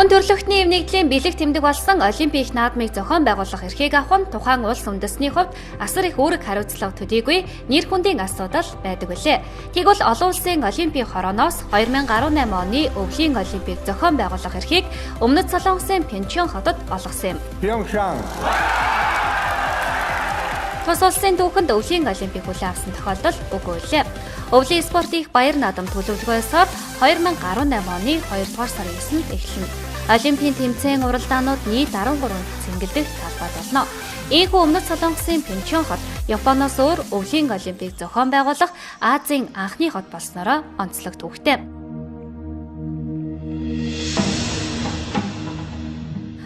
Хүн төрөлхтний нэгдлийн бэлэг тэмдэг болсон олимпик наадмыг зохион байгуулах эрхийг авах нь тухайн улс үндэсний хувьд асар их үүрэг хариуцлага төдийгүй нэр хүндийн асуудал байдаг билээ. Тэгвэл олон улсын олимпийн хорооноос 2018 оны өвлийн олимпийг зохион байгуулах эрхийг Өмнөд Солонгосын Пyeongchang хотод олгосон юм. pyeongchang Тус улсын түүхэнд өвлийн олимпик хүлээн авсан тохиолдол үгүй лээ. Өвлийн спорт их баяр наадам төлөвлөгөөсөөр 2018 оны 2 дугаар сарын 9-нд эхэлнэ. Олимпийн тэмцээн уралдаанууд нийт 13 цэнгэлдэх талбай болно. Ийхүү Өмнөд Солонгосын Pyeongchang хот Японоос өөр өвлийн олимпийг зохион байгуулах Азийн анхны хот болсноороо онцлог түүхтэй.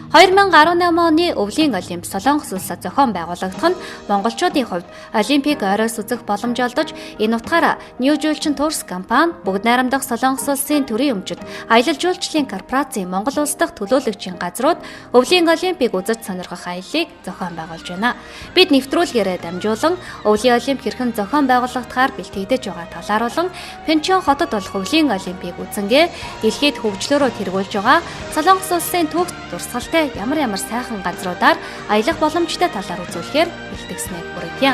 2018 оны өвлийн олимп Солонгос улсад зохион байгуулагдах нь монголчуудын хувьд олимпийг ойроос үзэх боломж олдож, энэ утгаараа New Julchin Tours компани бүгд найрамдах Солонгос улсын төрийн өмчөд аялал жуулчлалын корпорацийн Монгол улс дахь төлөөлөгчийн газрууд өвлийн олимпийг үзэж сонирхох аяллыг зохион байгуулж байна. Бид нэвтрүүлгээрээ дамжуулан өвлийн олимп хэрхэн зохион байгуулагдахаар бэлтгэгдэж байгаа талаар болон Pyeongchang хотод болох өвлийн олимпийг үзэнгээ дэлхийд хөгжлөөрөө тэргүүлж байгаа Солонгос улсын төгс дурсгалтай ямар сайхан газруудаар аялах боломжтой талаар үзүүлэхээр бэлтгэснээ хүргье.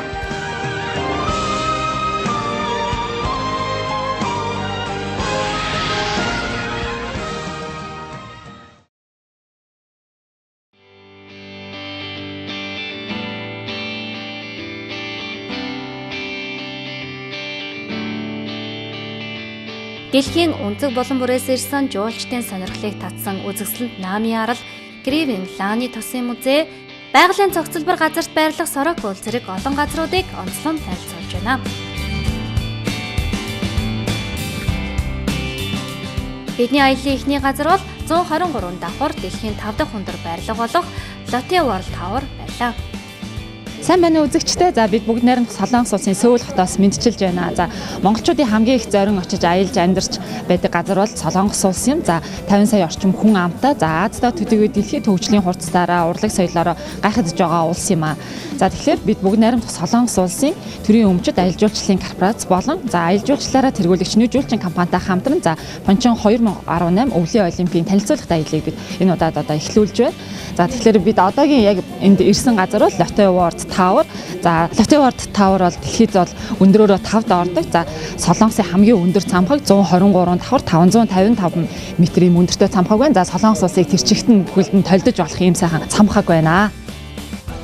Дэлхийн өнцөг болон бүрээс ирсэн жуулчдын сонирхлыг татсан үзэсгэлэнт Намын арал, Гривийн Лааны тосын музей, байгалийн цогцлбор газарт байрлах Сорокул зэрэг олон газруудыг онцлон танилцуулж байна. Бидний аяллаа эхний газар бол 123 давхар дэлхийн 5 дахь өндөр байрлал болох Lotte World Tower байлаа. Сайн байна уу үзэгчдээ. За бид бүгд найрамдах Солонгос улсын Сөүл хотоос мэдчилж байна. За монголчуудын хамгийн их зорин очиж аялж амьдарч байдаг газар бол Солонгос улс юм. За 50 сая орчим хүн амтай. За Азиа төдийгүй дэлхийн төвчлийн хурцтаараа урлаг соёлоороо гайхагдж байгаа улс юм аа. За тэгэхээр бид бүгд найрамдах Солонгос улсын төрийн өмчөд аялал жуулчлалын корпорац болон за аялал жуулчлалаараа тэргүүлэгч New Julchin компанитай хамтран за Pyeongchang 2018 өвлийн олимпийн танилцуулгад аяллыг бид энэ удаад эхлүүлж байна. За тэгэхээр бид одоогийн яг энд ирсэн газар бол Lotte World Tower. За Lotte World Tower бол дэлхийд бол өндөрөөрөө 5-д ордог. За Солонгосын хамгийн өндөр цамхаг 123 давхар 555 метрийн өндөртэй цамхаг байна. За Солонгос улсыг тэр чигтэн бүхэлд нь толдож болох ийм сайхан цамхаг байна.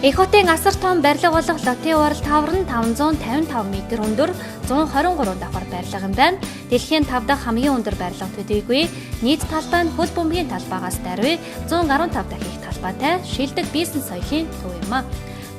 Их хотын асар том барилга болох Lotte World Tower нь 555 м өндөр 123 давхар барилга юм байна. Дэлхийн 5 дахь хамгийн өндөр барилга төдийгүй нийт талбай нь хөл бөмбөгийн талбайгаас даруй 115 дахин их талбайтай шилдэг бизнес соёлын төв юм а.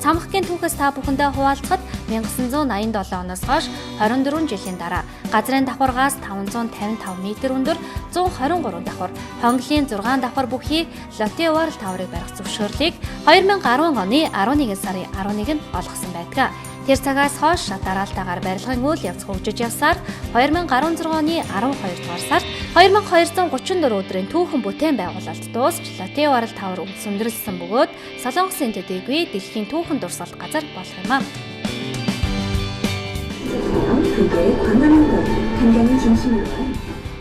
Цамхгийн түүхээс та бүхэндээ хуваалцахад 1987 оноос хойш 24 жилийн дараа газрын давхаргаас 555 м өндөр 123 давхар, хонглын 6 давхар бүхий Lotte World Tower-ыг барих зөвшөөрлийг 2010 оны 11 сарын 11-нд олгосон байдаг. Тэр цагаас хойш шат дараалтаагаар барилгын үйл явц хөгжиж явсаар 2016 оны 12 дугаар сард 2234 өдрийн түүхэн бүтээн байгуулалт дуусч Lotte World Tower сүндэрлсэн бөгөөд Солонгосын төдийгүй дэлхийн түүхэн дурсгалт газар болох юм а.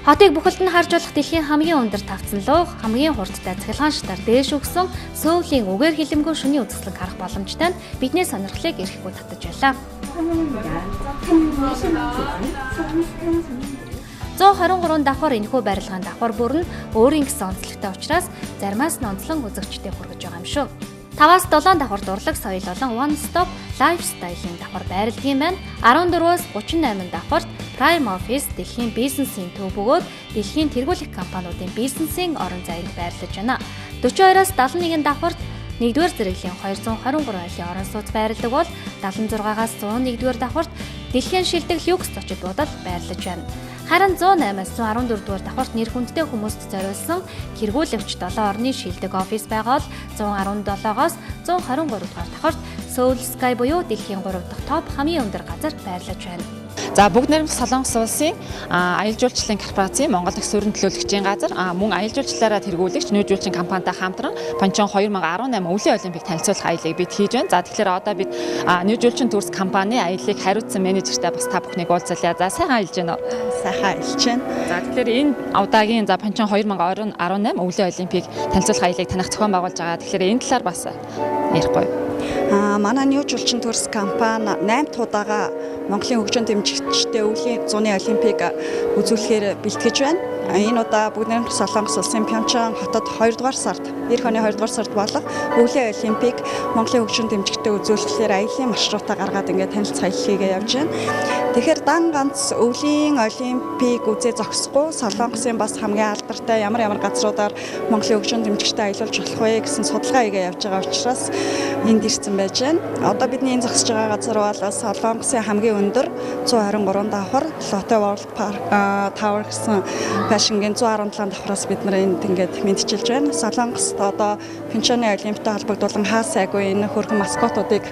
Хотыг бүхэлд нь харж болох дэлхийн хамгийн өндөр тавцсан луу, хамгийн хурдтай цахилгаан шатаар дээш өгсөн Сөүлийн үгээр хилэмгүй шөнийн үзэсгэлэг харах боломжтой нь бидний сонирхлыг эрхгүй татаж байлаа. 123 давхар энэхүү барилгын давхар бүр нь өөрийн гэсэн онцлогтой учраас заримаас нь онцлон үзэгчдэд хүргэж байгаа юм шүү. 5-7 давхар дурлаг соёл болон one stop lifestyle-ийн давхар байрлал юм байна. 14-өөс 38 давхарт Prime Office дэлхийн бизнесийн төв бөгөөд дэлхийн тэргүүлэх компаниудын бизнесийн орон зайг байрлаж байна. 42-аас 71 давхарт 1-р зэрэглэлийн 223 айлын орон сууц байрлал бол 76-аас 101-р давхарт дэлхийн шилдэг люкс зочид буудал байрлаж байна. Харин 108-аас 114-р давхарт нэр хүндтэй хүмүүст зориулсан тэргүүлэгч 7 орны шилдэг офис байгаа бол 117-оос 123-р давхарт Seoul Sky буюу дэлхийн 3 дахь топ хамгийн өндөр газар байрлаж байна. За бүгд найрамдах Солонгос улсын аялал жуулчлалын корпорацийн Монгол дахь суурин төлөөлөгчийн газар мөн аялал жуулчлалаараа тэргүүлэгч нөөцлөлчин компанитай хамтран Пyeongchang 2018 өвлийн олимпик танилцуулах аяллыг бид хийж байна. За тэгэхээр одоо бид нөөцлөлчин турс компани аяллыг хариуцсан менежертэй бас та бүхнийг уулзъя. За сайхан аялж байна уу? Сайхан аялж байна. За тэгэхээр энэ удаагийн Pyeongchang 2018 өвлийн олимпик танилцуулах аяллыг танах зохион байгуулж байгаа. Тэгэхээр энэ талаар бас ярихгүй. Манай нөөцлөлчин турс компани 8 удаагаа Монголын хөгжим дэмжигчтэй өвлийн зуны олимпик үзүүлэхээр бэлтгэж байна. Энэ удаа бүгд найрамдах Солонгос улсын Pyeongchang хотод 2 дугаар сард, эх оны 2 дугаар сард болох өвлийн олимпик Монголын хөгжим дэмжигчтэй үзүүлэхээр аяллаа маршрутаа гаргаад ингээд танилцах аяллыг явж байна. Тэгэхээр дан ганц өвлийн олимпик үзээ зогсохгүй Солонгосын бас хамгийн алдартай ямар газруудаар Монголын хөгжим дэмжигчтэй аялуулж болох вэ гэсэн судалгаа хийгээ явж байгаа учраас энд ирсэн байж байна. Одоо бидний энэ зогсож байгаа газар бол Солонгосын хамгийн өндөр 123 давхар Lotte World Park Tower гэсэн Пашингийн 117 давхраас бид нар энд ингээд мэдчилж байна. Солонгост одоо Pyeongchang-ы олимпиатай холбогдуулан хаа сайгүй энэ хөргөн маскотуудыг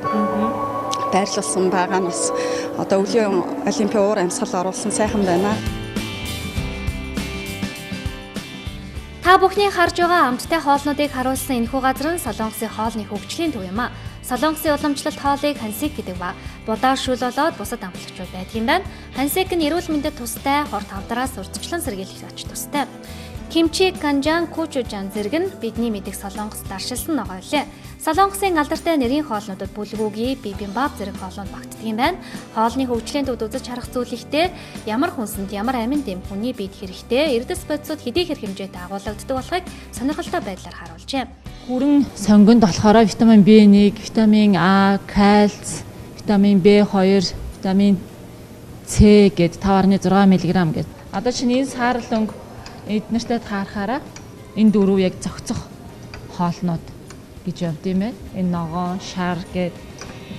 байрлуулсан байгаа нь бас одоо өвлийн олимпийн уур амьсгал оруулсан сайхан байна. Та бүхний харж байгаа амттай хоолнуудыг харуулсан энэхүү газар нь Солонгосын хоолны хөгжлийн төв юм а. Солонгосын уламжлалт хоолыг хансик гэдэг ба будаа шүл болоод бусад амтлагчуд байдаг юм байна. Хансик нь эрүүл мэндэд тустай, хор тавдараас урьдчилан сэргийлэх оч тустай. Кимчи, канжан, кучужан зэрэг нь бидний мэдих Солонгос даршилсан ногоо лээ. Солонгосын алдартай нэрийн хоолнуудад бүлгүүги, бибимбап зэрэг хоолнууд багтдаг юм байна. Хоолны хөгжлийн төвд үзэж харах зүйл ихтэй, ямар хүнсэнд ямар амин дэм хүний биед хэрэгтэй, эрдэс бодисууд хэдий хэр хэмжээтэй агуулгаддаг болохыг сонирхолтой байдлаар харуулжээ. Хүрэн сонгонд болохоор витамин B1, витамин А, кальц, витамин B2, витамин С гэд 5.6 мг гэд. Одоо чинь энэ саарл өнгө эднэртэй таарахаараа энэ дөрөв яг зохицох хоолнууд гэж юм тийм ээ. Энэ ногоон, шар гэд.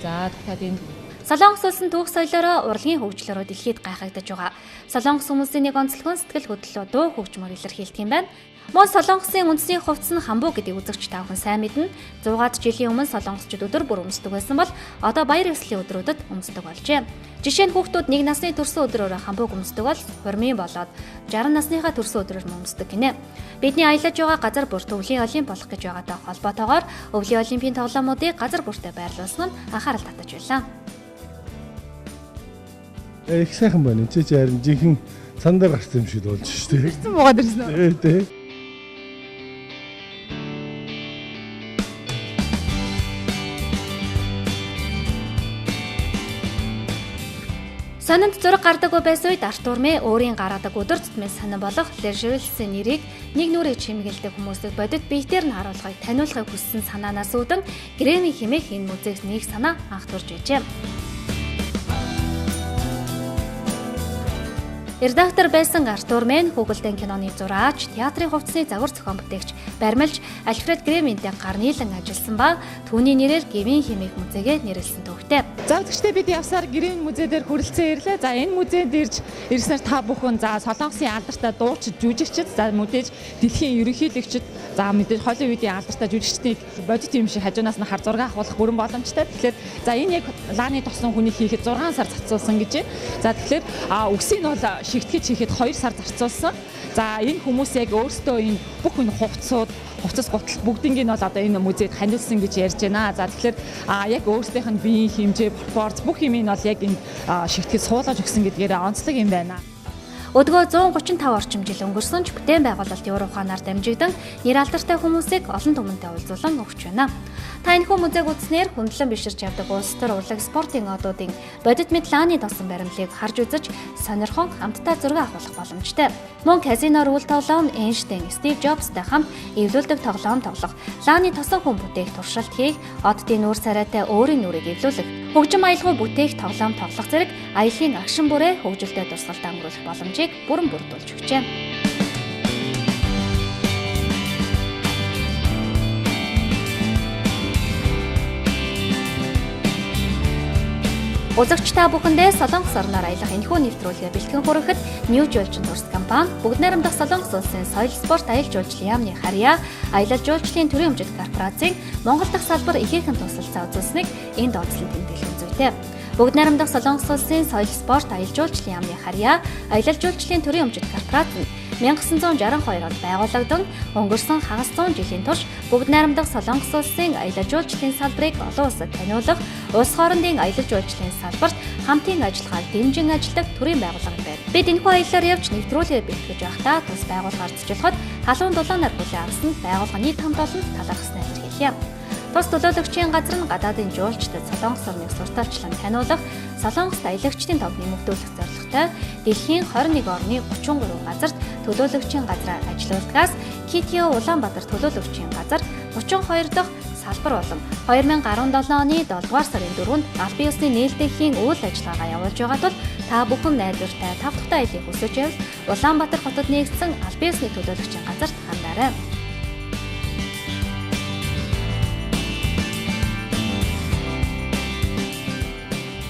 За дахиад энэ Солонгос улсын түүх соёлоороо урлагийн хөгжлөөрөө дэлхийд гайхагдаж байгаа. Солонгос хүмүүсийн нэг онцлог сэтгэл хөдлөлөө дуу хөгжмөр илэрхийлдэг юм байна. Мөн Солонгосын үндэсний хувцас нь хамбуу гэдэг үзэгч та бүхэн сайн мэднэ. 100-аад жилийн өмнө солонгосчууд өдөр бүр өмсдөг байсан бол одоо баяр ёслолын өдрүүдэд өмсдөг болжээ. Жишээ нь хүүхдүүд 1 насны төрсөн өдрөөр хамбууг өмсдөг бол хурмын болоод 60 насныхаа төрсөн өдрөөр өмсдөг гинэ. Бидний аялаж байгаа газар бүрт өвлийн олимп болох гэж байгаатай холбоотойгоор өвлийн олимпийн тоглоомуудыг газар бүртээ байрлуулсан нь анхаарал татаж байлаа. Их сайхан байна. Чи харин жинхэнэ сандаар гарсан юм шиг болж шүү дээ. ирсэн буугаад ирсэн үү? Тий. Сонинд зураг гардаггүй байсан үед Артур Мэ өөрийн гаргадаг өдөр тутмын сонин болох Лежрэлсийн нэрийг нэг нүрээ чимгэлдэг хүмүүсийг бодит биетээр нь харуулахыг таниулахыг хүссэн санаанаас үүдэн Грэмми хэмээх энэ музейс нэг санаа анх төрж байжээ. Редактор байсан Артур Мэн Хүүгэлдэн киноны зураач, театрын хувцсны загвар зохион бүтээгч, баримлж Альфред Грэминтэй гар нийлэн ажилласан ба түүний нэрээр Грэмми хэмээх музейгээ нэрлсэн төвхтэй. За тэгвэл бид явсаар Грэмми музей дээр хүрэлцэн ирлээ. За энэ музейд ирж ирснээр та бүхэн за Солонгосын алдартай дуучид, жүжигчид, за мэдээж дэлхийн ерөнхийлөгчид, за мэдээж холын үеийн алдартай жүжигчдийн бодит юм шиг хажуунаас нь хар зураг авахлах бүрэн боломжтой. Тэгэхээр за энэ яг лааны тосон хүний хийхэд 6 сар зарцуулсан гэж байна. За тэгэхээр үсийг нь бол шигтгэж хийхэд 2 сар зарцуулсан. За энэ хүмүүс яг өөрсдөө энэ бүх энэ хувцас гутал бүгднийг нь бол одоо энэ музейд ханиулсан гэж ярьж байна. За тэгэхээр яг өөрсдийнх нь биеийн хэмжээ, пропорц бүх юм нь бол яг энэ шигтгэж суулгаж өгсөн гэдгээр онцлог юм байна. Өдгөө 135 орчим жил өнгөрсөн ч бүтээн байгуулалт Европ ухаанаар дамжигдан нэр алдартай хүмүүсийг олон түмэнтэй уулзуулан өгч байна. Та энэхүү музейг үзснээр хөндлөн биширч явдаг улс төр урлаг спортын одуудын бодит мэд лааны тосон баримлыг харж үзэж сонирхон хамтдаа зураг авах боломжтой. Мөн казиноор үйл тоглоом Эйнштейн, Стив Джобстай хамт эвлүүлдэг тоглоом тоглох, лааны тосон хүн бүтээх туршилт хийх, оддын нүүр царайтай өөрийн нүрийг эвлүүлэх, хөгжим аялгау бүтээх тоглоом тоглох зэрэг аялын агшин бүрээ хөгжилтэй дурсгалд өнгөрүүлэх боломжийг бүрэн бүрдүүлж өгчээ. Үзэгч та бүхэндээ Солонгос орноор аялах энэхүү нэвтрүүлгээ бэлтгэн хүргэхэд New Jewelry Tours компани, бүгд найрамдах Солонгос улсын соёл спорт аялал жуулчлалын яамны харьяа, аялал жуулчлалын төрийн өмчит корпорацийн Монгол дахь салбар ихээхэн тусалцаа үзүүлсэнийг энд онцлон тэмдэглэх зүйтэй. Бүгд найрамдах Солонгос улсын соёл спорт аялал жуулчлалын яамны харьяа аялал жуулчлалын төрийн өмчит корпорац нь 1962 онд байгуулагдсан өнгөрсөн хагас 100 жилийн турш бүгд найрамдах Солонгос улсын аялал жуулчлалын салбарыг олон улсад таниулах, улс хоорондын аялал жуулчлалын салбарт хамтын ажиллагааг дэмжин ажилладаг төрийн байгууллага байна. Бид энэхүү аяллаар явж нэвтрүүлгээр бэлтгэж байхдаа тус байгууллагаар зочлоход халуун дулаан нар бүлээн авсан байгууллагын хамт олон талархснаа илэрхийлье. Тус төлөөлөгчийн газар нь гадаадын жуулчдад Солонгос орныг сурталчлан таниулах, Солонгост аялагчдын тог нэмэгдүүлэх зорилготой дэлхийн 21 орны 33 газарт төлөөлөгчийн газраар ажиллаулдагаас Китио Улаанбаатар төлөөлөгчийн газар 32 дахь салбар болон 2017 оны 7 дугаар сарын 4-нд албан ёсны нээлттэйхийн үйл ажиллагаагаа явуулж байгаа тул та бүхэн найдвартай 5 дахь аяллыг хүсэж байвал Улаанбаатар хотод нэгдсэн албан ёсны төлөөлөгчийн газарт хандаарай.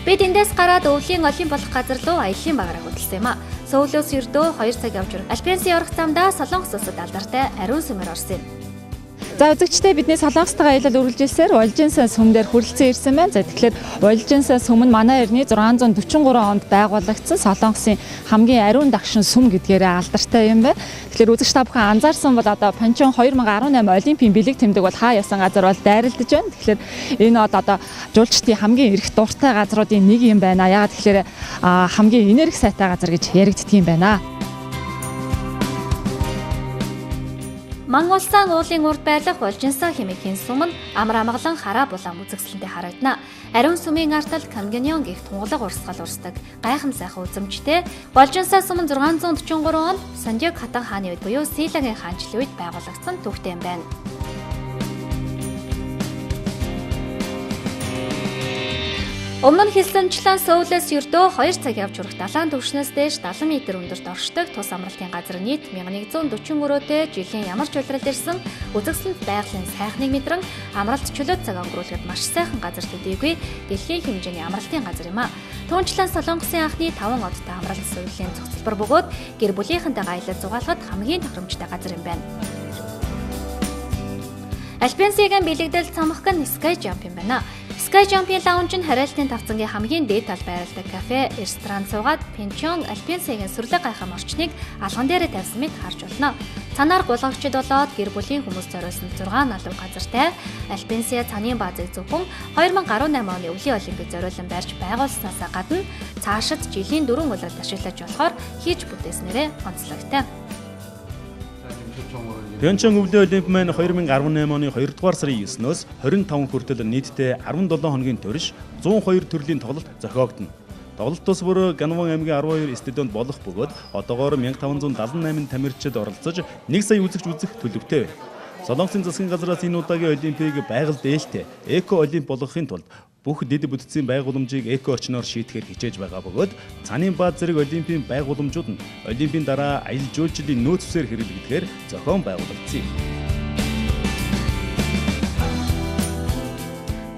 Бид эндээс гараад өвлийн олимп болох газар руу аяллаа багаараа хөдөлсөн юм а. Сөүлөөс ердөө 2 цаг явж Альпиансын орох замдаа Солонгос улсад алдартай ариун сүмээр орсон юм. За үзэгчдээ бидний Солонгостойгоо аялал үргэлжилсээр Улжинсан сүм дээр хүрэлцэн ирсэн байна. За тэгэхээр Улжинсан сүм нь манай эртний 643 онд байгуулагдсан Солонгосын хамгийн ариун дагшин сүм гэдгээрээ алдартай юм байна. Тэгэхээр үзэгч та бүхэн анзаарсан бол одоо Пyeongchang 2018 Олимпийн бэлэг тэмдэг бол хаа ясан газар бол дайралдаж байна. Тэгэхээр энэ одоо жуулчдын хамгийн эрх дуртай газруудын нэг юм байна. Яагаад тэгэхээр хамгийн энерги сайтай газар гэж яригддаг юм байна. Монголсан уулын урд байрлах Улжинсан хэмээхийн сүм нь амар амгалан хараа булаан үзэгсэлэнтэй харагдана. Ариун сүмийн артал каньон гэх тунгалаг урсгал урсдаг гайхам сайхан үзэмжтэй. Улжинсан сүм нь 643 онд Сандёг хатан хааны үед буюу Силагийн хаанчлалын үед байгуулагдсан түүхтэй юм байна. Өмнө нь хэлсэнчлэн Сөүлөөс ердөө 2 цаг явж хүрэх далайн түвшнээс дээш 70 м өндөрт оршдог тус амралтын газар нийт 1144-тэй жилийн ямар ч улиралд ирсэн үзэгсэлэнт байгалийн сайхныг мэдрэн амралт чөлөөт цаг өнгөрүүлэхэд маш сайхан газар төдийгүй дэлхийн хэмжээний амралтын газар юм а. Түүнчлэн Солонгосын анхны 5 одтой амралт Сөүлийн цогцлбор бөгөөд гэр бүлийнхэнтэйгээ аялал зугаалахад хамгийн тохиромжтой газар юм байна. Альпиансигийн бэлэгдэл цамхаг нь Sky Jump юм байна. Sky Jump-ийн лаунж нь хариалтын тавцангийн хамгийн дээд тал байрладаг кафе, ресторан суугаад Pyeongchang Альпиансигийн сүрлэг гайхам орчныг алган дээрээ тавьсан мэт харж болно. Цанаар гулгагчид болоод гэр бүлийн хүмүүс зориулсан 6 налуу газартай Альпианси цанын баазыг зөвхөн 2018 оны өвлийн олимпик зориулан барьж байгуулснаас гадна цаашид жилийн 4 улиралд ашиглаж болохоор хийж бүтээснээрээ онцлогтой. Pyeongchang өвлийн олимп маань 2018 оны 2 дугаар сарын 9-ноос 25 хүртэл нийтдээ 17 хоногийн турш 102 төрлийн тоглолт зохиогдно. Тоглолт тус бүр Ганвон аймгийн 12 стадионд болох бөгөөд одоогоор 1578 тамирчид оролцож 1 сая үзэгч үзэх төлөвтэй байна. Солонгосын засгийн газраас энэ удаагийн олимпийг байгаль дээлтэй эко олимп болгохын тулд бүх дэд бүтцийн байгууламжийг эко орчноор шийдэхээр хичээж байгаа бөгөөд цанын бааз зэрэг олимпийн байгууламжууд нь олимпийн дараа аялал жуулчлалын нөөц үсээр хэрэглэгдэхээр зохион байгуулагдсан юм.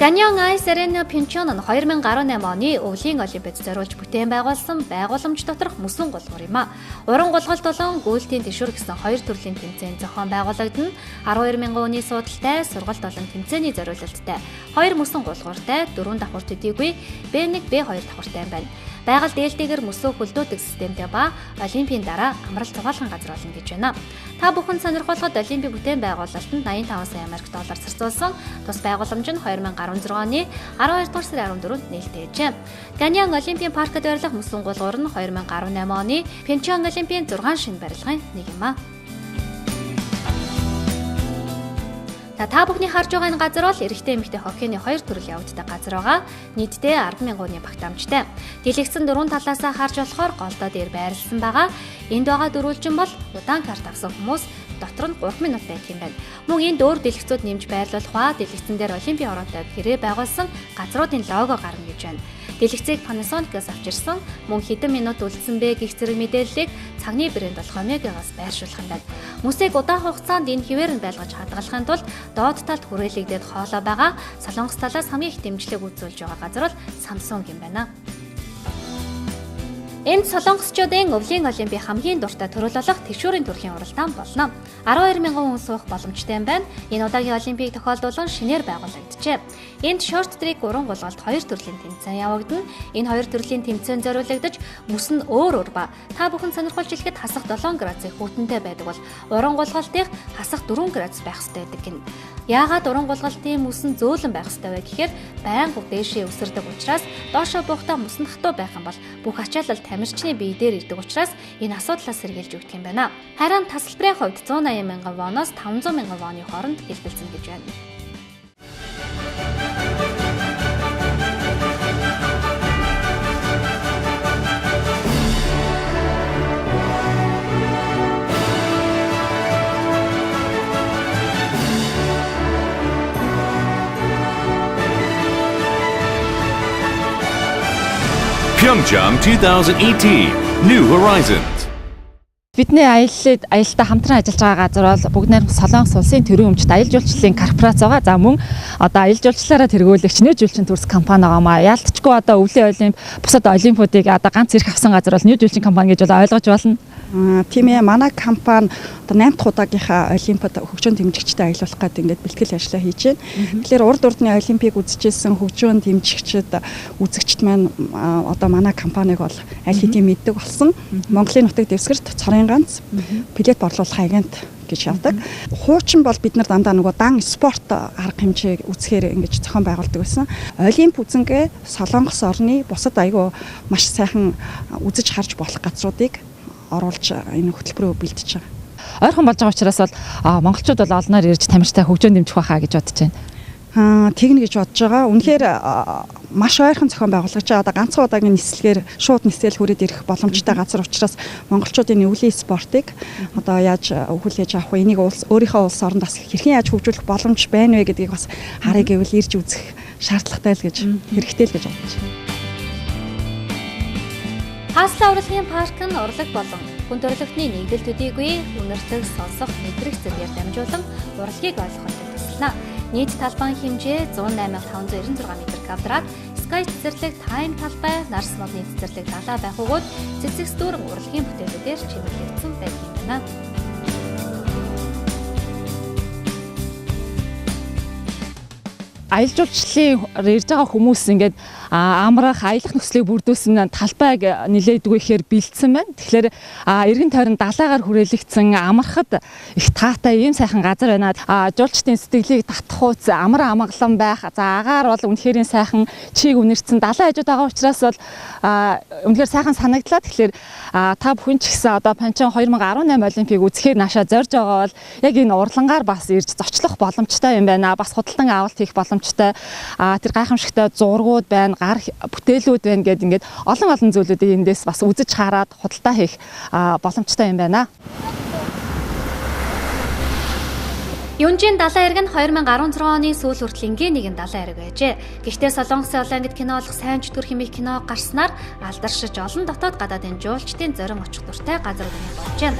Canyon Ice Arena Pyeongchang нь 2018 оны өвлийн олимпиад зориулж бүтээн байгуулсан байгууламж доторх мөсөн гулгуур юм а. Уран гулгалт болон гүйлтийн тэшүүр гэсэн 2 төрлийн тэмцээн зохион байгуулагдана. 12,000 хүний суудалтай, сургалт болон тэмцээний зориулалттай 2 мөсөн гулгууртай 4 давхар төдийгүй B1, B2 давхартай юм байна. Байгаль дээлтэйгээр мөсөө хөлдөөдөг системтэй ба олимпийн дараа амралт зугаалгын газар болно гэж байна. Та бүхэн сонирхолтой олимпийн бүтээн байгуулалтанд 85 сая Америк доллар зарцуулсан. Тус байгууламж нь 2016 оны 12 дугаар сарын 14-нд нээлттэйжээ. Canyon Олимпийн паркад барилах мөсөн гулгуур нь 2018 оны Pyeongchang Олимпийн 6 шинэ барилгын нэг юм а. Та бүхний харж байгаа энэ газар бол эрэгтэй эмэгтэй хоккейний 2 төрөл явагддаг газар байгаа. Нийтдээ 10,000 хүний багтаамжтай. Дэлгэцэн 4 талаасаа харж болохоор голдоо дээр байрласан байгаа. Энд байгаа дөрвөлжин бол удаан карт авсан хүмүүс дотор нь 3 минут байдаг юм байна. Мөн энд өөр дэлгэцүүд нэмж байрлуулах ба дэлгэцэн дээр олимпийн ороотой гэрээ байгуулсан газруудын лого гарна гэж байна. Дэлгэцийг Panasonic-аас авчирсан мөн хэдэн минут үлдсэн бэ гэх зэрэг мэдээллийг цагны брэнд болох Omega-гаас байршуулах юм байна. Мөсийг удаан хугацаанд энэ хിവэр нь байлгаж хадгалахын тулд доод талд хүрээлэгдээд хоолой байгаа. Солонгос талаас хамгийн их дэмжлэг үзүүлж байгаа газар бол Samsung юм байна. Энд солонгосчуудын өвлийн олимпийн хамгийн дуртай төрөл болох тэшүүрийн төрхийн уралдаан болно. 12,000 хүн суух боломжтой юм байна. Энэ удаагийн олимпийг тохиолдуулан шинээр байгуулагджээ. Энд шорт трек уран гулгалт 2 төрлийн тэмцээн явагдана. Энэ 2 төрлийн тэмцээн зориулагдаж бүс нь өөр ба та бүхэн сонирхолж хэлэхэд хасах 7 градусын хүйтэнтэй байдаг бол уран гулгалтыг хасах 4 градус байх ёстой гэдэг гин. Яагаад уран гулгалтын мөс нь зөөлөн байх ёстой вэ гэхээр байнга дээшээ өсөрдөг учраас доошоо буухтаа мөс нь хатуу байх юм бол бүх ачаалал тамирчны бие дээр ирдэг учраас энэ асуудлаас сэргийлж өгдөг юм байна. Харин тасалбарын хувьд 180,000 воноос 500,000 воны хооронд хэлбэлцэн гэж байна. Pyeongchang 2018 New Horizons. Бидний аялалтай хамтран ажиллаж байгаа газар бол бүгд найрамдах Солонгос улсын төрийн өмчт аялал жуулчлалын корпорац байгаа. За мөн одоо аялал жуулчлалаараа тэргүүлэгч New Жуулчин төрс компани байгаамаа. Яалтчгүй одоо өвлийн олимп бусад олимпиадыг одоо ганц ирэх авсан газар бол New Жуулчин компани гэж бол ойлгож болно. Тийм ээ, манай компани одоо 8 дахь удаагийнхаа олимпиад хөгжөөн дэмжигчтэй аялуулах гэдэг ингээд бэлтгэл ажлаа хийж байна. Тэгэхээр урд урдны олимпийг үзчихсэн хөгжөөн дэмжигчид үзэгчд маань одоо манай компаниг бол аль хэдийн мэддэг болсон. Монголын нутаг дэвсгэрт цорын ганц билет борлуулах агент гэж явдаг. Хуучин бол бид нар дандаа нөгөө дан спорт арга хэмжээг үзэхээр ингэж зохион байгуулдаг байсан. Олимп үзэнгээ Солонгос орны бусад айгүй маш сайхан үзэж харж болох газруудыг оруулж энэ хөтөлбөрөөр бэлдэж байгаа. Ойрхон болж байгаа учраас бол монголчууд бол олноор ирж тамирчтай хөгжөөн дэмжих байхаа гэж бодож байна. Тэгнэ гэж бодож байгаа. Үнэхээр маш ойрхон зохион байгуулагч одоо ганцхан удаагийн нислэгээр шууд нислэл хүрээд ирэх боломжтой газар учраас монголчуудын өвлийн спортыг одоо яаж хүлээж авах вэ? Энийг өөрийнхөө улс оронд бас хэрхэн яаж хөгжүүлэх боломж байна вэ гэдгийг бас харъя гэвэл ирж үзэх шаардлагатай л гэж хэрэгтэй л гэж бодож байна. Хаслаа урлагийн парк нь урлаг болон хүн төрөлхтний нэгдэл төдийгүй үнэртэг сонсох мэдрэх зэргээр дамжуулан урлагийг ойлгоход тусална. Нийт талбайн хэмжээ 108,596 м², Sky цэцэрлэг Time талбай, Нарс модны цэцэрлэг далаа байх бөгөөд цэцэгс дүүрэн урлагийн бүтээлүүдээр чимэглэгдсэн байдаг юм байна. Аялал жуулчлалын ирж байгаа хүмүүс ингээд амрах аялах нөхцөлийг бүрдүүлсэн талбайг нилээдгүй ихээр бэлдсэн байна. Тэгэхээр эргэн тойрон далайгаар хүрээлэгдсэн амархад их таатай ийм сайхан газар байна. Жуулчдын сэтгэлийг татхууц амар амгалан байх. За агаар бол үнэхээр сайхан чийг үнэрсэн далайн хажууд байгаа учраас бол үнэхээр сайхан санагдлаа. Тэгэхээр та бүхэн ч гэсэн одоо Пyeongchang 2018 олимпийг үзэхээр наашаа зорж байгаа бол яг энэ урлангаар бас ирж зочлох боломжтой юм байна. Бас худалдан авалт хийх боломжтой. Тэр гайхамшигтай зургууд байна, гар бүтээлүүд байна гэдэг ингээд олон зүйлүүдийг эндээс бас үзэж хараад худалдаа хийх боломжтой юм байна. Юнжийн далайн эрг нь 2016 оны сүүл хүртэл ингийн нэгэн далайн эрг байжээ. Гэхдээ Солонгосын олон ангид кино болох сайн чөтгөр хэмээх кино гарснаар алдаршиж олон дотоод гадаадын жуулчдын зорин очих дуртай газрууд болж байна.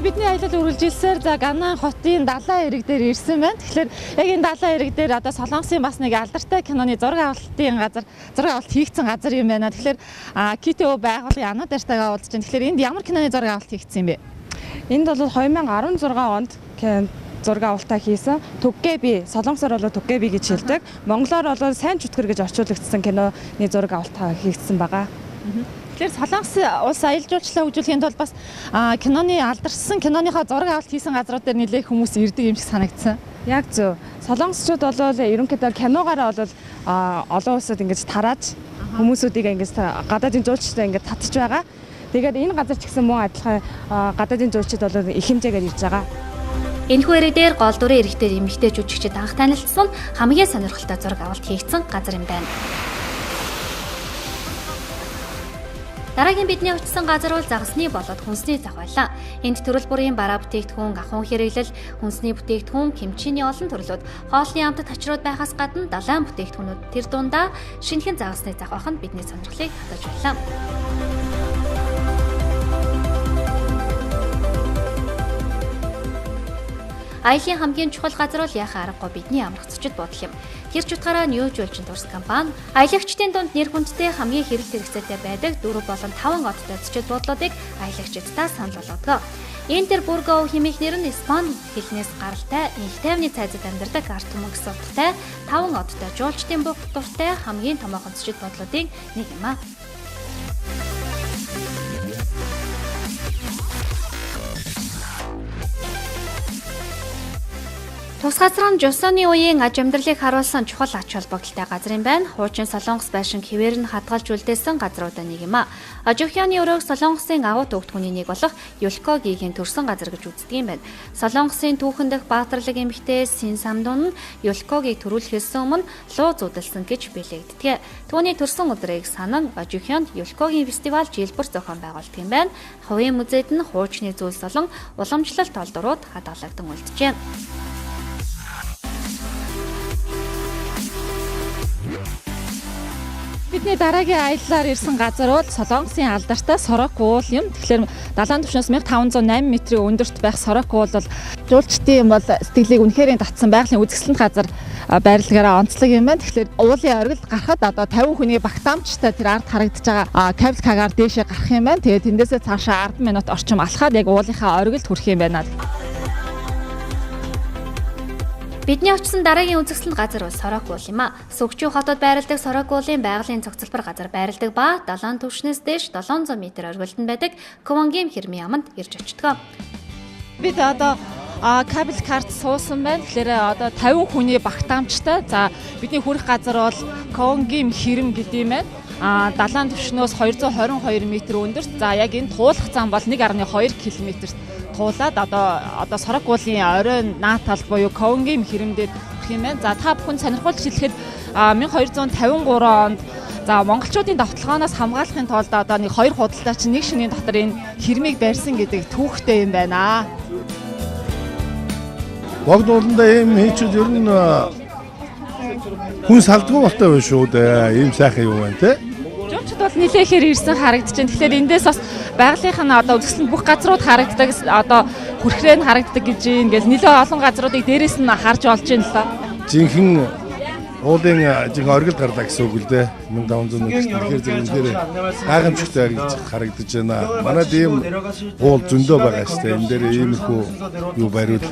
Бидний аялал үргэлжилсээр за Ганан хотын далайн эрэг дээр ирсэн байна. Тэгэхээр яг энэ далайн эрэг дээр одоо Солонгосын бас нэг алдартай киноны зураг авалтын газар, зураг авалт хийгдсэн газар юм байна. Тэгэхээр КТО байгууллагын ануу дайртайгаа уулзж байна. Тэгэхээр энд ямар киноны зураг авалт хийгдсэн юм бэ? Энд бол 2016 онд зураг авалтаа хийсэн. Түггэби, солонгосоор бол түггэби гэж хэлдэг. Монголоор бол сайн чөтгөр гэж орчуулагдсан киноны зураг авалтаа хийгдсэн байгаа. Тэгэхээр Солонгос улс аялал жуулчлалаа хөгжүүлэхийн тулд бас киноны алдарсан киноныхоо зураг авалт хийсэн газрууд дээр нэлээд хүмүүс ирдэг юм шиг санагдсан. Яг зөв. Солонгосчууд бол ерөнхийдөө киногаараа бол олон улсад ингэж тарааж хүмүүсүүдийг ингэж гадаадын жуулчтай ингэж татж байгаа. Тэгээд энэ газар ч гэсэн мөн адилхан гадаадын жуулчид бол их хэмжээгээр ирж байгаа. Энэхүү эрэг дээр гол дүрийн эрэгтэй эмэгтэй жүжигчид анх танилцсан хамгийн сонирхолтой зураг авалт хийгдсэн газар юм байна. Дараагийн бидний очсон газар бол загасны болоод хүнсний зах байлаа. Энд төрөл бүрийн бараа бүтээгдэхүүн, ахуйн хэрэглэл, хүнсний бүтээгдэхүүн, кимчиний олон төрлүүд, хоолны амтд хачрууд байхаас гадна далайн бүтээгдэхүүнүүд тэр дундаа шинэхэн загасны зах байх нь бидний сонирхлыг татаж байлаа. Аялын хамгийн чухал газар бол яхаа аргагүй бидний амрах зочид бодол юм. Тэр ч утгаараа New Julchin Tours компани аялагчдын дунд нэр хүндтэй хамгийн хэрэгцээтэй байдаг 4 болон 5 одтой зочид бодлуудыг аялагчдаа санал болгодог. Интербургов хэмээх нэр нь Испани хэлнээс гаралтай, их тайвны цайзад амьдардаг арт түмэн гэсэн утгатай 5 одтой жуулчдын бүх дуртай хамгийн томоохон зочид бодлуудын нэг юм аа. Тус газар нь Жусоны үеийн аж амьдралыг харуулсан чухал ач холбогдолтой газар юм байна. Хуучин Солонгос байшин хэвээр нь хадгалж үлдээсэн газруудаа нэг юм а. Ожихяны өрөөг Солонгосын агуу төгтгөний нэг болох Юлкогигийн төрсэн газар гэж үздэг юм байна. Солонгосын түүхэн дэх баатарлаг эмэгтэй Син Самдун нь Юлкогийг төрүүлэхээс өмнө луу зүүдэлсэн гэж билэгддэг. Түүний төрсэн өдрийг санан Ожихянд Юлкогийн фестивал жилбэр зохион байгуулдаг юм байна. Хувийн музейд нь хуучны зүйлс болон уламжлалт толдурууд хадгалагдсан үлджээ. Бидний дараагийн аяллаар ирсэн газар бол Солонгосын алдартай Сорок уул юм. Тэгэхээр далайн түвшнээс 1508 метрийн өндөрт байх Сорок уул бол жуулчдын бол сэтгэлийг үнэхээр татсан байгалийн үзэсгэлэнт газар байрлагаараа онцлог юм байна. Тэгэхээр уулын оргилд гарахад одоо 50 хүний багтаамжтай тэр ард харагдаж байгаа кабелкагаар дээшээ гарах юм байна. Тэгээд тэндээсээ цаашаа 10 минут орчим алхаад яг уулынхаа оргилд хүрэх юм байна. Бидний очсон дараагийн үзэсгэлэнт газар бол Сорок уул юм а. Сүгчүү хотод байрладаг Сорок уулын байгалийн цогцлбор газар байрладаг ба далайн түвшнээс дээш 700 м оргилд нь байдаг Квонгим хэрмийн яманд ирж очдог. Бид одоо кабель карт суусан байна. Тэгэхээр одоо 50 хүний багтаамжтай. За бидний хүрэх газар бол Квонгим хэрэм гэдэг юм байна. Далайн түвшнөөс 222 м өндөрт. За яг энэ туулах зам бол 1.2 км туулаад одоо Сорок уулын оройн наатал буюу Квонгим хэрэмдээд ирэх юм байна. За та бүхэн сонирхолтой хэлэхэд 1253 онд за монголчуудын давталгаанаас хамгаалахын тулд одоо нэг 2 худалдаач нэг шөнийн дотор энэ хэрмийг барьсан гэдэг түүхтэй юм байна. Богд ууланда ийм хийчүүд ер нь хүн салдгүй болтой байна шүү дээ. Ийм сайхан юм байна те. Жуулчд бол нилээхээр ирсэн харагдаж байна. Тэгэхээр эндээс бас байгалийнх нь одоо үзэсгэлэн бүх газрууд харагддаг, одоо хүрхрээ нь харагддаг гэж ингээл нилээ олон газруудыг дээрээс нь харж олж байна л да. Жинхэнэ уулын жинхэнэ оргил гарлаа гэсэн үг л дээ. 1501 тэгэхээр зэрэг дээр гайхамшигтай гэж харагдаж байна. Манайд ийм уул зөндөө байгаа шүү дээ. Энэ дээр иймэрхүү юу бариуд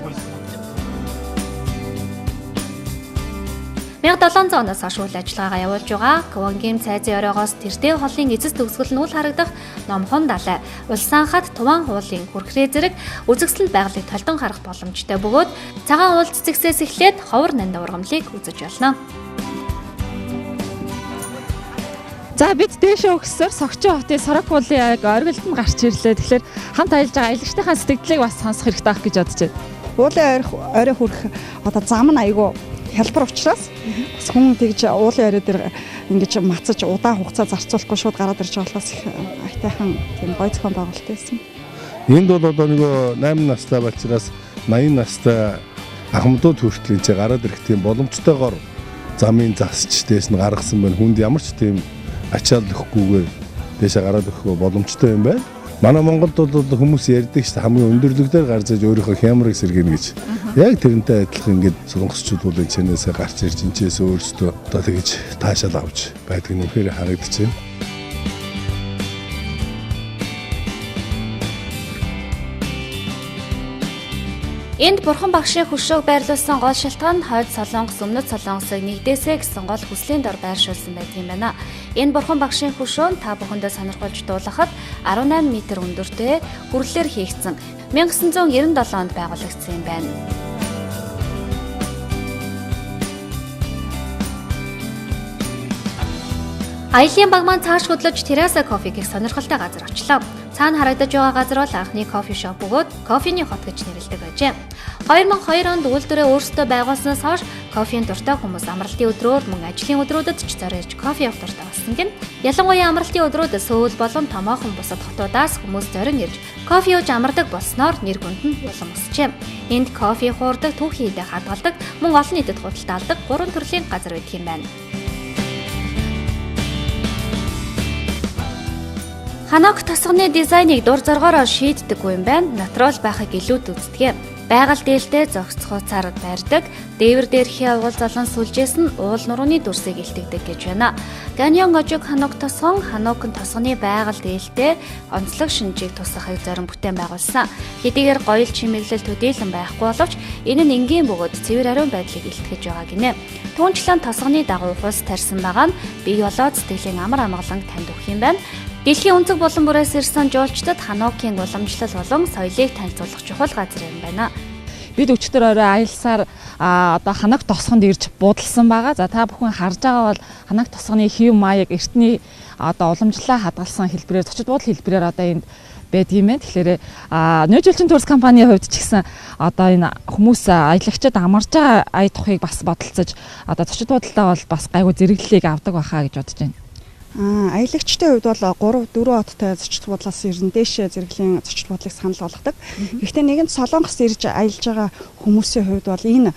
1700 оноос хойш үйл ажиллагаагаа явуулж байгаа Квонгим цайзын оройгоос тэртээ холын эцэс төгсгөл нь үл харагдах номхон далай, улсан хад туван хуулын хүрхрээ зэрэг үзэсгэлэнт байгалыг толдон харах боломжтой бөгөөд цагаан уул цэцэгсээс эхлээд ховор нанд ургамлыг үзэж болно. За бид дээшээ өгсөөр Согчоо хотын Сорок уулын яг оргилд нь гарч ирлээ. Тэгэхээр хамт аялж байгаа аялагчдынхаа сэтгэлийг бас сонсох хэрэгтэй байх гэж бодож байна. Уулын орой хүрэх одоо зам нь айгүй хялбар учраас бас хүн тэгж уулын орой дээр ингэж мацаж удаан хугацаа зарцуулахгүй шууд гараад ирж байгаа болохоос их айтайхан тийм гой зохион байгуулалт байсан. Энд бол одоо нөгөө 8 настай болчраас 80 настай ахмадууд хүртэл энэ гараад ирэх тийм боломжтойгоор замын засч дээс нь гаргасан байна. Хүнд ямар ч тийм ачаал өгөхгүйгээр дээшээ гараад өгөх боломжтой юм байна. Манай Монголд бол хүмүүс ярьдаг шүү дээ хамгийн өндөрлөгдөр гар зээж өөрийнхөө хямрыг сэргийнэ гэж. Яг тэрнтэй адилхан ингээд солонгосчууд бол энэсээ гарч ирж энэчээс өөрсдөө одоо тэгж таашаал авч байдаг нь үнэхээр харагдаж байна. Энд бурхан багшийн хөшөөг байрлуулсан гол шалтгаан нь хойд Солонгос өмнөд Солонгосыг нэгдээсэ гэсэн гол хүслийн дор байршуулсан байдаг юм байна. Энэ бурхан багшийн хөшөө нь та бүхэндээ сонирхолж дуулахад 18 м өндөртэй хүрлээр хийгдсэн 1997 онд байгуулагдсан юм байна. Аялын баг маань цааш хөдлөж терраса кофе гэх сонирхолтой газар очлоо. Цаана харагдаж байгаа газар бол анхны кофе шоп бөгөөд кофений хот гэж нэрлэдэг байжээ. 2002 онд үйлдвэрээ өөрсдөө байгуулснаас хойш кофеийн дуртай хүмүүс амралтын өдрөөр мөн ажлын өдрүүдэд ч зориулж кофе авах дуртай болсон гин. Ялангуяа амралтын өдрүүд Сөүл болон томоохон бусад хотуудаас хүмүүс зорин ирж кофе ууж амардаг болсноор нэр хүнд нь улам өсжээ. Энд кофе хуурдаг, түүхий идэ хадгалдаг, мөн олон нийтэд худалдаалдаг 3 төрлийн газар байдаг юм байна. Ханок тосгоны дизайныг дур зоргоороо шийддэггүй юм байна. Натурал байхыг илүүд үздэг. Байгаль дээлтэй зогсцгууцаар байрдаг, дээвэр дээрхий уулзалан сүлжээс нь уул нурууны дүрсийг илтгэдэг гэж байна. Ганьон гожиг хануг тосгон, ханугн тосгоны байгаль дээлтэй онцлог шинжийг тусгахыг зорин бүтээн байгуулсан. Хэдийгээр гоёл чимэглэл төдийлөн байхгүй боловч энэ нь энгийн бөгөөд цэвэр ариун байдлыг илтгэж байгаа гинэ. Түүнчлэн тосгоны дагуу хус тарьсан байгаа нь бие болоод сэтгэлийн амар амгалан танд өгөх юм байна. Дэлхийн өнцөг булан бүрээс ирсэн жуулчдад ханукийн уламжлал болон соёлыг танилцуулах чухал газар юм байна. Бид өчтөр орой аялсаар одоо ханаг тосгонд ирж буудалсан байгаа. За та бүхэн харж байгаа бол ханаг тосгоны хэв маяг эртний одоо уламжлалаа хадгалсан хэлбэрээр зочид буудал хэлбэрээр одоо энд байдаг юм байна. Тэгэхээр нөөжөлчин турс компанийн хувьд ч гэсэн одоо энэ хүмүүс аялагчид амарж байгаа ая тухыг бас бодолцож одоо зочид буудалтаа бол бас гайгүй зэрэглэлийг авдаг байхаа гэж бодож байна. Аялагчдын хувьд бол 3-4 оттой зочид буудлаас ирнэ дээшээ зэрэглэлийн зочид буудлыг санал болгодог. Гэхдээ нэгэн Солонгос ирж аялж байгаа хүмүүсийн хувьд бол энэ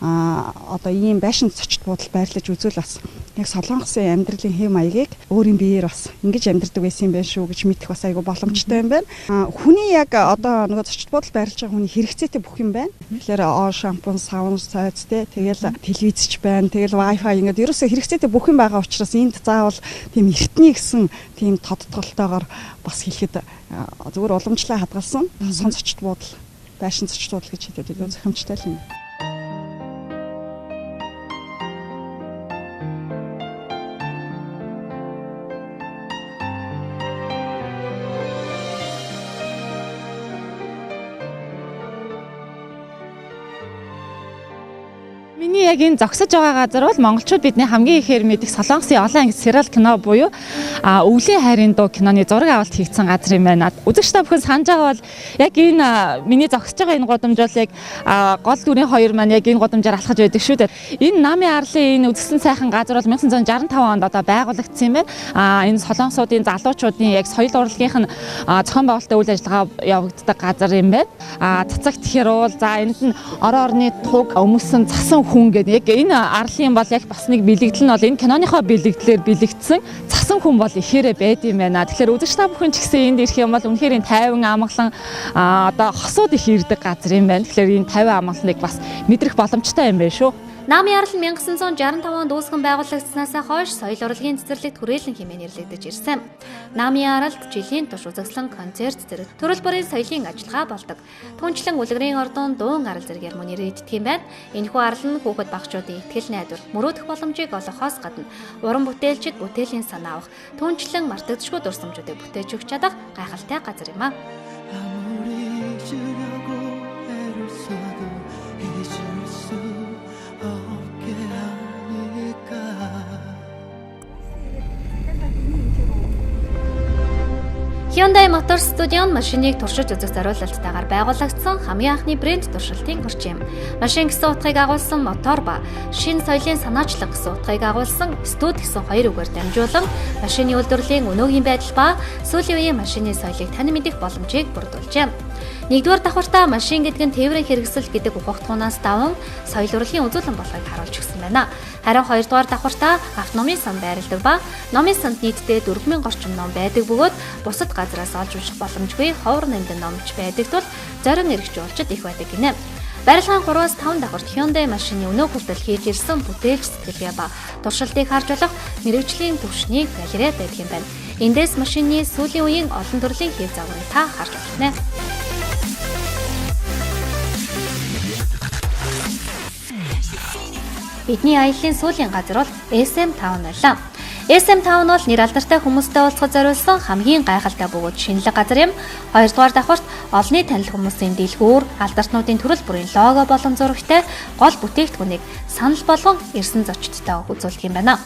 одоо ийм байшин зочид буудал байрлаж үзвэл бас яг Солонгосын амьдралын хэв маягийг өөрийн биеэр бас ингэж амьдрдаг байсан юм байна шүү гэж мэдэх бас айгүй боломжтой юм байна. Хүний яг одоо нөгөө зочид буудал байрлаж байгаа хүний хэрэгцээтэй бүх юм байна. Тэгэхээр шампунь, савн, цайц тэгэл телевизч байна. Тэгэл Wi-Fi ингээд ерөөсөө хэрэгцээтэй бүх юм байгаа учраас энд заавал тийм эртний гэсэн тийм тодтголтойгоор бас хэлэхэд зүгээр уламжлаа хадгалсан сон зочид буудал, байшин зочид буудал гэж хэлээд илүү зохимжтой л юм. Миний яг энэ зогсож байгаа газар бол монголчууд бидний хамгийн ихээр мэдих Солонгосын олон анги сериал кино буюу Өвлийн хайрын дуу киноны зураг авалт хийгдсэн газар юм байна. Үзэгч та бүхэн санаж байгаа бол яг энэ миний зогсож байгаа энэ гудамж бол яг гол дүрийн хоёр маань яг энэ гудамжаар алхаж байдаг шүү дээ. Энэ намын арлын энэ үзэсгэлэн сайхан газар бол 1965 онд одоо байгуулагдсан юм байна. Энэ солонгосуудын залуучуудын яг соёл урлагийнх нь зохион байгуулалтын үйл ажиллагаа явагддаг газар юм байна. Цацагт тэгэхээр уул за энд нь орон орны туг өмсөн цасан хүн гэдэг яг энэ арлын бол яг бас нэг бэлэгдэл нь бол энэ киноныхоо бэлэгдлэр бэлэгдсэн цасан хүн бол ихээрээ байд юм байна. Тэгэхээр үзэгч та бүхэн ч гэсэн энд ирэх юм бол үнэхээр энэ 50 амгалан одоо хосууд их ирдэг газар юм байна. Тэгэхээр энэ 50 амгаланыг бас мэдрэх боломжтой юм байна шүү. Намын арал 1965 онд үүсгэн байгуулагдсанаас хойш соёл урлагийн цэцэрлэгт хүрээлэн хэмээн нэрлэгдэж ирсэн. Намын аралд жилийн турш үзэсгэлэн концерт зэрэг төрөл бүрийн соёлын ажиллагаа болдог. Түүнчлэн үлгэрийн ордон дуун арал зэргээр мөн нэрийддэг юм байна. Энэхүү арал нь хүүхэд багчуудын итгэл найдвар, мөрөөдөх боломжийг олгохоос гадна уран бүтээлчид бүтээлийн санаа авах, түүнчлэн мартагдшгүй дурсамжуудыг бүтээж өгч чадах гайхалтай газар юм а. Hyundai Motor Studio нь машиныг туршиж үзэх зориулалттайгаар байгуулагдсан хамгийн анхны брэнд туршилтын гэрч юм. Машин гэсэн утгыг агуулсан мотор ба шинэ соёлын санаачлаг гэсэн утгыг агуулсан студ гэсэн хоёр үгээр дамжуулан машины үйлдвэрлэлийн өнөөгийн байдал ба сүүлийн үеийн машины соёлыг тань мэдэх боломжийг бүрдүүлжээ. Нэгдүгээр давхартаа машин гэдэг нь тээврийн хэрэгсэл гэдэг ухагтгуунаас даван соёл урлагийн үзүүлэн болгохыг харуулж өгсөн байна. Харин хоёрдугаар давхартаа автономын сан байрладаг ба номын санд нийтдээ 4000 орчим ном байдаг бөгөөд бусад газраас олж унших боломжгүй ховор нэмдэн номч байдаг тул зорин эрхжүүлчид их байдаг гинэ. Барилгын 3-аас 5 давхарт Hyundai машины өнөө хүртэл хийж ирсэн бүтээлч сэтгэлгээ ба туршилтыг харж болох мэргэжлийн түвшний галерей байдаг юм байна. Эндээс машины сүүлийн үеийн олон төрлийн хэв загварыг та харж байна. Бидний аяллаа сүүлийн газар бол SM Town байлаа. SM Town бол нэр алдартай хүмүүстэй уулзахад зориулсан хамгийн гайхалтай бөгөөд шинэлэг газар юм. Хоёрдугаар давхарт олонний танил хүмүүсийн дэлгүүр, алдартнуудын төрөл бүрийн лого болон зурагтай гол бүтээгдэхүүнийг санал болгон ирсэн зочдтой үзүүлдэг юм байна.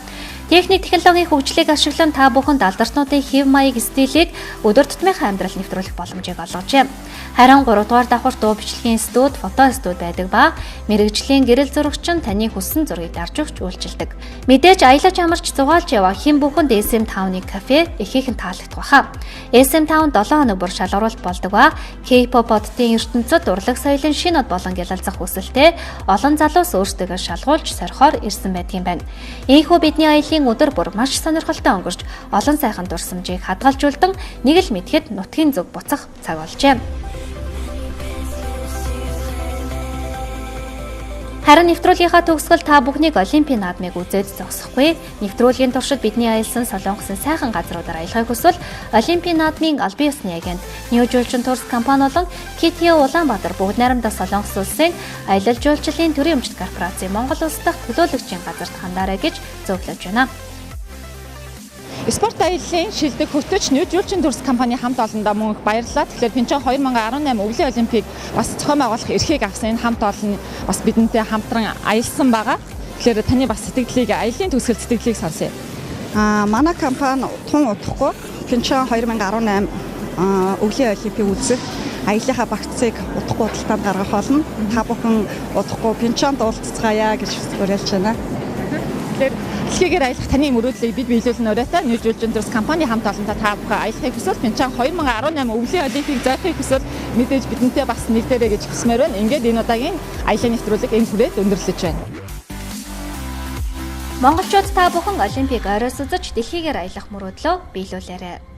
Техник технологийн хөгжлийг ашиглан та бүхэнд алдартнуудын хэв маяг стилийг өдөр тутмынхаа амьдралд нэвтрүүлэх боломжийг олгожээ. Харин 3 дугаар давхарт дуу бичлэгийн студ, фото студ байдаг ба мэргэжлийн гэрэл зурагч нь таны хүссэн зургийг дарж өгч үйлчилдэг. Мэдээж аялаж амарч зугаалж яваа хэн бүхэнд SM Town-ы кафе ихээхэн таалагдах баха. SM Town 7 хоног бүр шалгаруулалт болдог ба K-pop оддын ертөнцид урлаг соёлын шинэ од болон гялалзах хүсэлтэй олон залуус өөрсдөө шалгуулж сорхоор ирсэн байдгийн байна. Ийхүү бидний аялын өдөр бүр маш сонирхолтой өнгөрч олон сайхан дурсамжийг хадгалжуулдан нэг л мэдхэд нутгийн зүг буцах цаг болжээ. Харин нэвтрүүлгийнхаа төгсгөл та бүхнийг Олимпийн наадмыг үзээд зогсохгүй. Нэвтрүүлгийн туршид бидний аялсан Солонгосын сайхан газруудаар аялахыг хүсвэл Олимпийн наадмын албан ёсны агент New Julchin Tours компани болон KTO Улаанбаатар бүгд найрамдах Солонгос улсын аялал жуулчлалын төрийн өмчт корпорацийн Монгол улс дахь төлөөлөгчийн газарт хандаарай гэж зөвлөж байна. Спорт аяллаа шилдэг хөтөч New Julchin Tours компани хамт олондоо мөн их баярлалаа. Тэгэхээр Пьончан 2018 өвлийн олимпийг бас зохион байгуулах эрхийг авсан энэ хамт олон бас бидэнтэй хамтран аялсан байгаа. Тэгэхээр таны бас сэтгэлдлийг аяллаа төгсгөл сэтгэлдлийг сонсъё. Манай компани тун удахгүй Пьончан 2018 өвлийн олимпийг үзэх аяллахаа багцыг удахгүй худалдаанд гаргах болно. Та бүхэн удахгүй Пьончанд уулзцгаая гэж уриалж байна. Тэгэхээр дэлхийгээр аялах таны мөрөөдлийг бид биелүүлэн өрөөтэй New Julchin Tours компани хамт олонтой та бүхэн аялахыг хүсвэл Пьончан 2018 өвлийн олимпийг зохиохыг хүсвэл мэдээж бидэнтэй бас нэгдээрэй гэж хүсмээр байна. Ингээд энэ удаагийн аялал нэвтрүүлэг энэ хүрээд өндөрлөж байна. Монголчууд та бүхэн Олимпийг ойроос үзэж дэлхийгээр аялах мөрөөдлөө биелүүлээрэй.